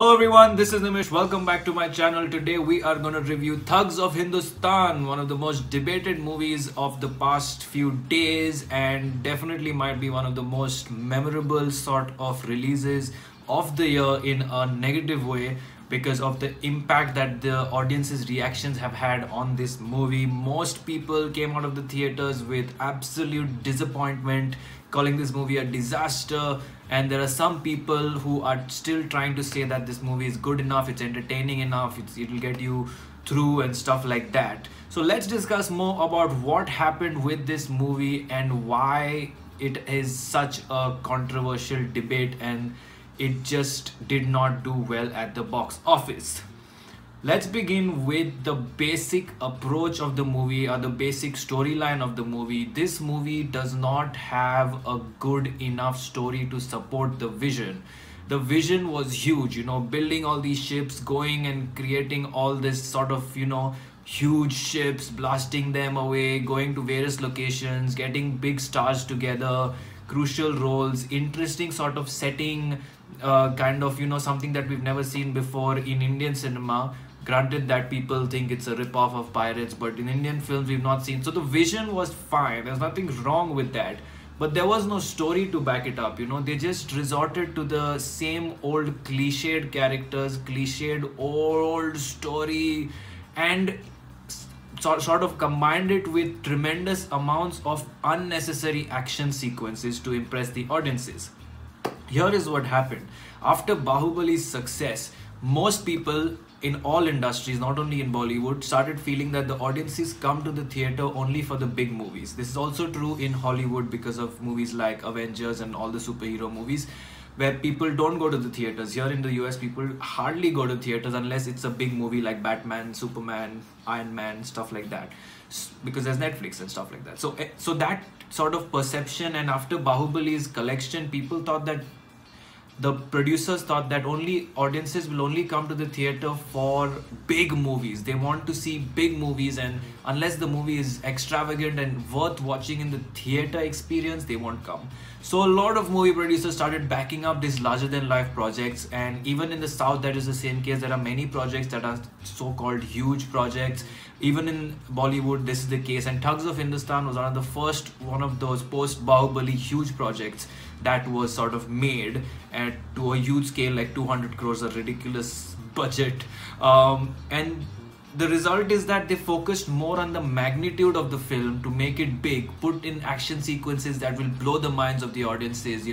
Hello everyone, this is Nimish. Welcome back to my channel. Today we are going to review Thugs of Hindostan, one of the most debated movies of the past few days and definitely might be one of the most memorable sort of releases of the year in a negative way because of the impact that the audience's reactions have had on this movie. Most people came out of the theaters with absolute disappointment, calling this movie a disaster, and there are some people who are still trying to say that this movie is good enough, it's entertaining enough, it'll get you through and stuff like that. So let's discuss more about what happened with this movie and why it is such a controversial debate and it just did not do well at the box office. Let's begin with the basic approach of the movie or the basic storyline of the movie. This movie does not have a good enough story to support the vision. The vision was huge, building all these ships, going and creating all this sort of, huge ships, blasting them away, going to various locations, getting big stars together, crucial roles, interesting sort of setting, kind of, something that we've never seen before in Indian cinema. Granted that people think it's a rip-off of Pirates, but in Indian films we've not seen. So the vision was fine. There's nothing wrong with that. But there was no story to back it up. They just resorted to the same old cliched characters, cliched old story, and sort of combined it with tremendous amounts of unnecessary action sequences to impress the audiences. Here is what happened. After Bahubali's success, most people in all industries, not only in Bollywood, started feeling that the audiences come to the theater only for the big movies. This is also true in Hollywood because of movies like Avengers and all the superhero movies, where people don't go to the theaters. Here in the US, people hardly go to theaters unless it's a big movie like Batman, Superman, Iron Man, stuff like that, because there's Netflix and stuff like that. So that sort of perception, and after Bahubali's collection, people thought that the producers thought that audiences will only come to the theater for big movies. They want to see big movies, and unless the movie is extravagant and worth watching in the theater experience, they won't come. So a lot of movie producers started backing up these larger than life projects, and even in the South that is the same case. There are many projects that are so-called huge projects. Even in Bollywood this is the case, and Thugs of Hindostan was one of those post Bahubali huge projects that was sort of made to a huge scale, like 200 crores, a ridiculous budget, and the result is that they focused more on the magnitude of the film to make it big, put in action sequences that will blow the minds of the audiences,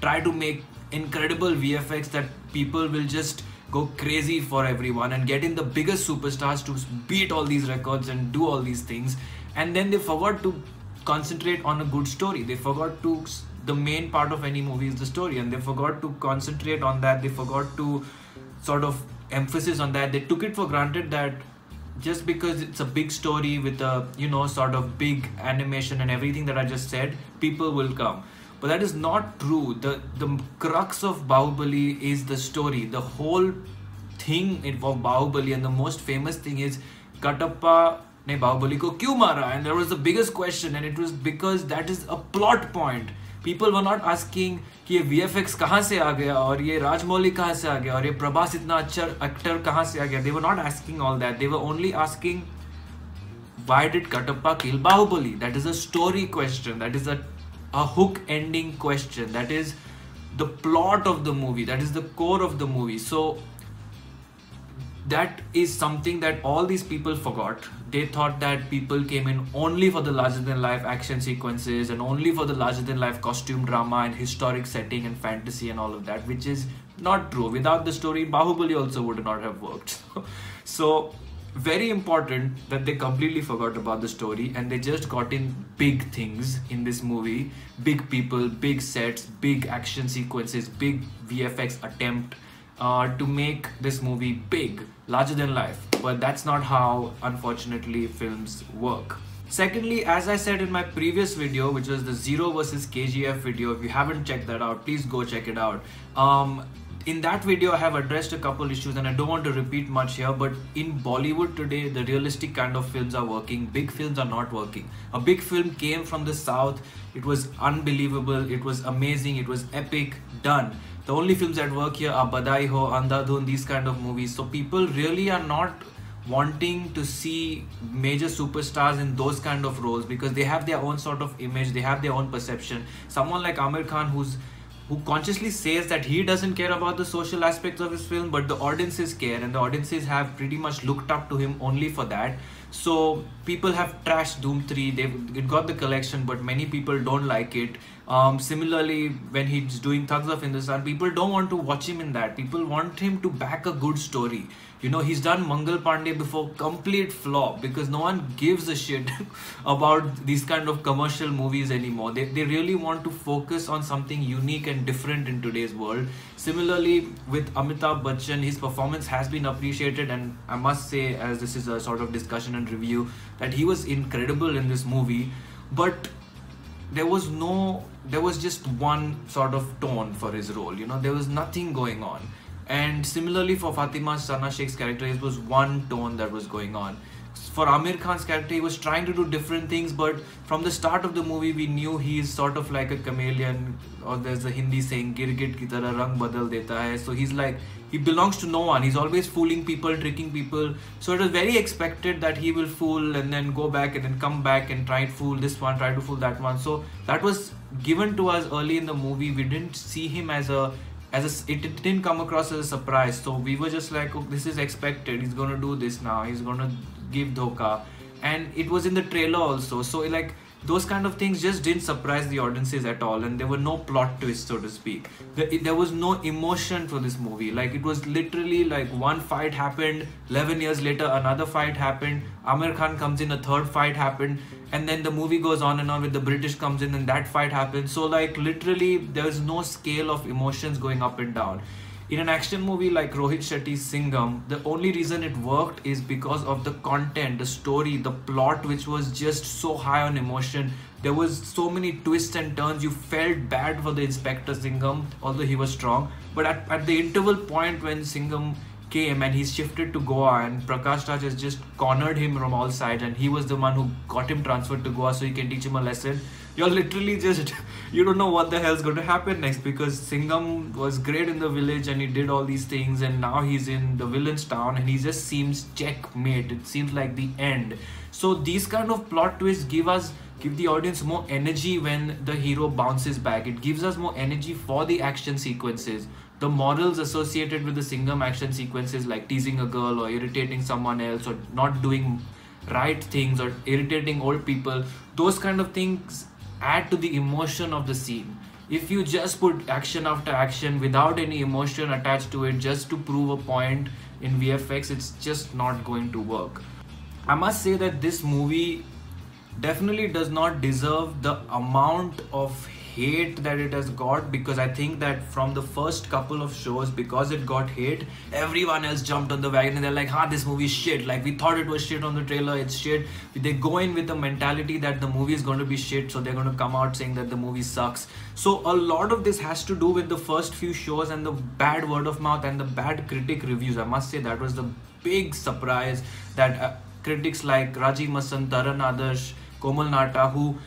try to make incredible VFX that people will just go crazy for everyone, and get in the biggest superstars to beat all these records and do all these things. And then they forgot to concentrate on a good story. They forgot to, the main part of any movie is the story, and they forgot to concentrate on that. They forgot to sort of emphasis on that. They took it for granted that just because it's a big story with a sort of big animation and everything that I just said, people will come. But that is not true. The crux of Bahubali is the story. The whole thing of Bahubali, and the most famous thing is Katappa ने बाहुबली को क्यों मारा, and there was the biggest question, and it was because that is a plot point. People were not asking कि ये VFX कहाँ से आ गया, और ये राजमौली कहाँ से आ गया, और ये प्रभास इतना अच्छा एक्टर कहाँ से आ गया. They were not asking all that. They were only asking, why did Katappa kill Bahubali? That is a story question. That is a hook ending question. That is the plot of the movie. That is the core of the movie. So that is something that all these people forgot. They thought that people came in only for the larger than life action sequences and only for the larger than life costume drama and historic setting and fantasy and all of that, which is not true. Without the story, Bahubali also would not have worked. So very important that they completely forgot about the story, and they just got in big things in this movie. Big people, big sets, big action sequences, big VFX attempt to make this movie big, larger than life. But that's not how, unfortunately, films work. Secondly, as I said in my previous video, which was the Zero versus KGF video, if you haven't checked that out, please go check it out. in that video I have addressed a couple issues, and I don't want to repeat much here, but in Bollywood today, the realistic kind of films are working. Big films are not working. A big film came from the south, it was unbelievable, it was amazing, it was epic, done. The only films that work here are Badai Ho, Andhadhun, these kind of movies. So people really are not wanting to see major superstars in those kind of roles, because they have their own sort of image, they have their own perception. Someone like Amir Khan, who consciously says that he doesn't care about the social aspects of his film, but the audiences care, and the audiences have pretty much looked up to him only for that. So people have trashed Doom 3. It got the collection, but many people don't like it. Similarly, when he's doing Thugs of Hindostan, people don't want to watch him in that. People want him to back a good story. You know, he's done Mangal Pandey before, complete flop, because no one gives a shit about these kind of commercial movies anymore. They really want to focus on something unique and different in today's world. Similarly, with Amitabh Bachchan, his performance has been appreciated, and I must say, as this is a sort of discussion and review, that he was incredible in this movie. But there was just one sort of tone for his role. You know, there was nothing going on. And similarly for Fatima Sana Sheikh's character, it was one tone that was going on. For Amir Khan's character, he was trying to do different things, but from the start of the movie, we knew he is sort of like a chameleon, or there's a Hindi saying, "Girgit ki tarah rang badal deta hai." So he's like, he belongs to no one. He's always fooling people, tricking people. So it was very expected that he will fool and then go back and then come back and try to fool this one, try to fool that one. So that was given to us early in the movie. We didn't see him it didn't come across as a surprise. So we were just like, oh, this is expected. He's gonna do this now. He's gonna give dhoka, and it was in the trailer also. So like, those kind of things just didn't surprise the audiences at all, and there were no plot twists, so to speak. There was no emotion for this movie. Like, it was literally like one fight happened, 11 years later another fight happened, Amir Khan comes in, a third fight happened, and then the movie goes on and on with the British comes in and that fight happens. So like, literally there's no scale of emotions going up and down. In an action movie like Rohit Shetty's Singham, the only reason it worked is because of the content, the story, the plot, which was just so high on emotion. There was so many twists and turns. You felt bad for the Inspector Singham, although he was strong. But at the interval point when Singham came and he shifted to Goa, and Prakash Raj has just cornered him from all sides, and he was the one who got him transferred to Goa so he can teach him a lesson. You're literally just, you don't know what the hell's going to happen next, because Singham was great in the village and he did all these things, and now he's in the villain's town and he just seems checkmate. It seems like the end. So these kind of plot twists give the audience more energy when the hero bounces back. It gives us more energy for the action sequences. The morals associated with the Singham action sequences, like teasing a girl or irritating someone else or not doing right things or irritating old people, those kind of things add to the emotion of the scene. If you just put action after action without any emotion attached to it just to prove a point in VFX, it's just not going to work. I must say that this movie definitely does not deserve the amount of hate that it has got, because I think that from the first couple of shows, because it got hate, everyone else jumped on the wagon and they're like, this movie is shit. Like, we thought it was shit on the trailer, it's shit. They go in with the mentality that the movie is going to be shit, so they're going to come out saying that the movie sucks. So a lot of this has to do with the first few shows and the bad word of mouth and the bad critic reviews. I must say that was the big surprise, that critics like Rajiv Masand, Taran Adarsh, Komal Nata, who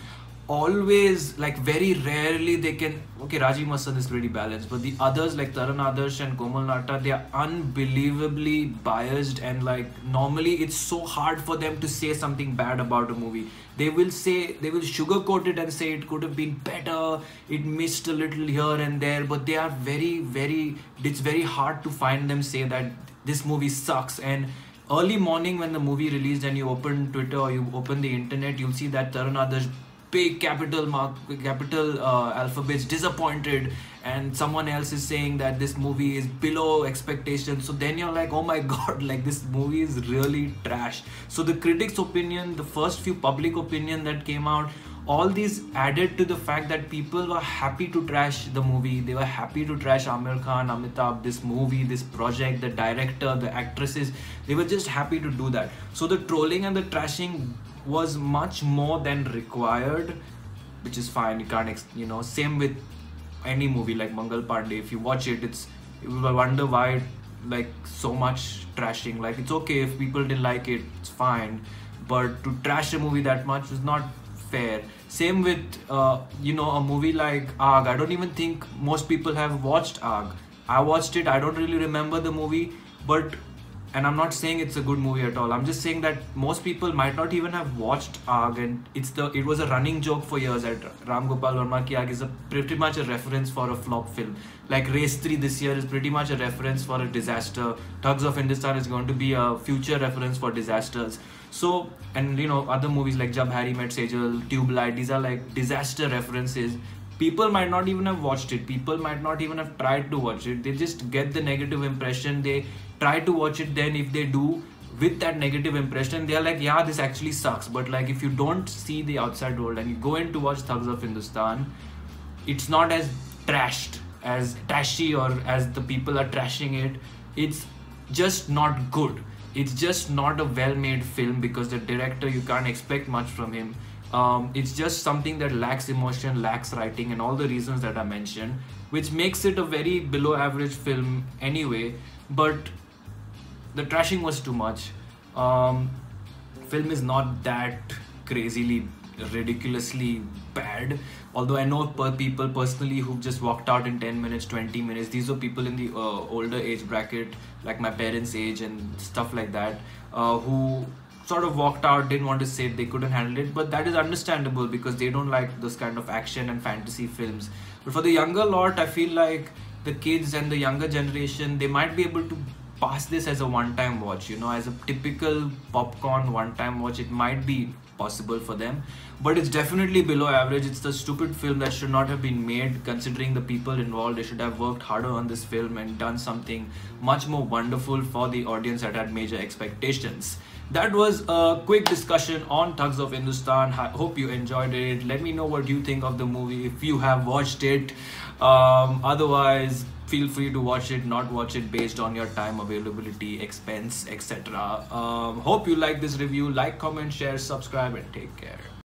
always, like, very rarely they can, okay, Rajiv Masand is pretty balanced, but the others like Taran Adarsh and Komal Nata, they are unbelievably biased, and like, normally it's so hard for them to say something bad about a movie. They will sugarcoat it and say it could have been better, it missed a little here and there, but they are it's very hard to find them say that this movie sucks. And early morning when the movie released and you open Twitter or you open the internet, you'll see that Taran Adarsh, big capital alphabets, disappointed, and someone else is saying that this movie is below expectations. So then you're like, oh my god, like, this movie is really trash. So the critics' opinion, the first few public opinion that came out, all these added to the fact that people were happy to trash the movie. They were happy to trash Amir Khan, Amitabh, this movie, this project, the director, the actresses. They were just happy to do that. So the trolling and the trashing was much more than required, which is fine. You can't, same with any movie like Mangal Pandey. If you watch it, you will wonder why like so much trashing. Like, it's okay if people didn't like it, it's fine, but to trash a movie that much is not fair. Same with a movie like Aag. I don't even think most people have watched Aag. I watched it, I don't really remember the movie, but and I'm not saying it's a good movie at all. I'm just saying that most people might not even have watched Aag, and it was a running joke for years that Ram Gopal Verma ki Aag is pretty much a reference for a flop film. Like Race 3 this year is pretty much a reference for a disaster. Thugs of Hindostan is going to be a future reference for disasters. So, and other movies like Jab Harry Met Sejal, Tube Light, these are like disaster references. People might not even have watched it. People might not even have tried to watch it. They just get the negative impression. They try to watch it. Then if they do, with that negative impression, they are like, yeah, this actually sucks. But like, if you don't see the outside world and you go in to watch Thugs of Hindostan, it's not as trashy, or as the people are trashing it. It's just not good. It's just not a well-made film, because the director, you can't expect much from him. It's just something that lacks emotion, lacks writing, and all the reasons that I mentioned, which makes it a very below average film anyway. But the trashing was too much. Film is not that crazily, ridiculously bad. Although I know people personally who've just walked out in 10 minutes, 20 minutes. These are people in the older age bracket, like my parents' age and stuff like that, who sort of walked out, didn't want to sit, they couldn't handle it. But that is understandable, because they don't like this kind of action and fantasy films. But for the younger lot, I feel like the kids and the younger generation, they might be able to pass this as a one-time watch, as a typical popcorn one-time watch. It might be possible for them, but it's definitely below average. It's the stupid film that should not have been made, considering the people involved. They should have worked harder on this film and done something much more wonderful for the audience that had major expectations. That was a quick discussion on Thugs of Hindostan. I hope you enjoyed it. Let me know what you think of the movie if you have watched it. Otherwise, feel free to watch it, not watch it, based on your time availability, expense, etc. Hope you like this review. Like, comment, share, subscribe, and take care.